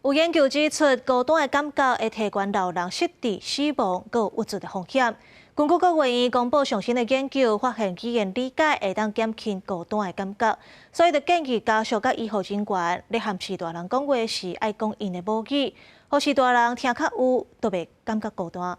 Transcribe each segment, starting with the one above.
有研究指出，高端的感觉会提悬老人失智、死亡、佮有郁卒的风险。根据国卫院公布上新的研究，发现语言理解会当减轻高端的感觉，所以就建议家属佮医护人员咧和视大人讲话时，爱讲因的母语，互视大人听较有，都袂感觉孤单。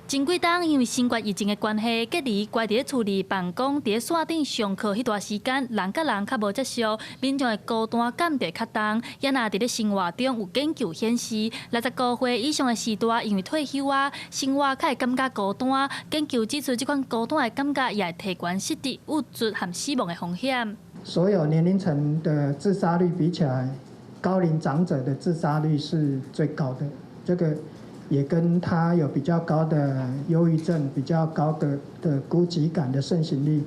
前几冬因为新冠疫情的关系，隔离关伫咧厝里办公、伫咧线顶上课迄段时间，人甲人较无接触，民众的孤单感就较重。也若伫咧生活中有研究显示，65岁以上的时大因为退休生活较会感觉孤单。研究指出，这款孤单的感觉也会提悬失智、郁卒和死亡的风险。所有年龄层的自杀率比起来，高龄长者的自杀率是最高的。这个也跟他有比较高的忧郁症、比较高的孤寂感的盛行率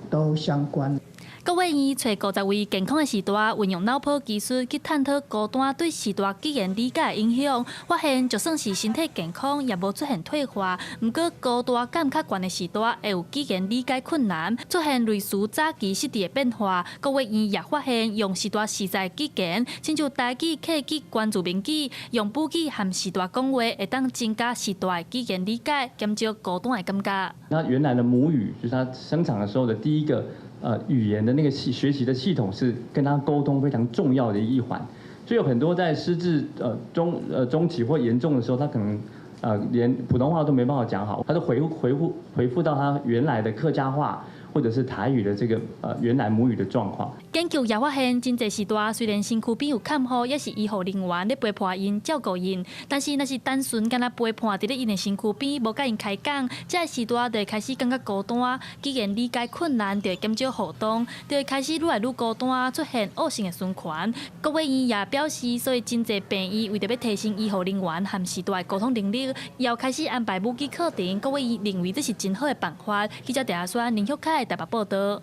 都相关。国卫院找50位健康的视大，运用脑波技术去探讨孤单对视大语言理解的影响，发现就算是身体健康，也无出现退化。不过孤单感较悬的视大，会有语言理解困难，出现类似早期失智的变化。国卫院也发现，用视大实在语言，亲像台语、客语、原住民语，用母语和视大讲话，会当增加视大的语言理解，减少孤单的感觉。那原来的母语就是他生产的时候的第一个。语言的那个学习的系统是跟他沟通非常重要的一环，所以有很多在失智中期或严重的时候，他可能连普通话都没办法讲好，他就回复到他原来的客家话或者是台语的这个原来母语的状况。研究也发现，真侪视大虽然身躯边有坎坷，也是医护人员咧陪伴因、照顾因，但是若是单纯敢若陪伴伫咧因的身躯边，无甲因开讲，这视大就会开始感觉孤单，语言理解困难，就会减少互动，就会开始愈来愈孤单，出现恶性的循环。国卫院也表示，所以真侪病医为着要提升医护人员和视大的沟通能力，要开始安排母语课程。国卫院认为这是真好的办法。记者陈亚轩、林旭凯台北报道。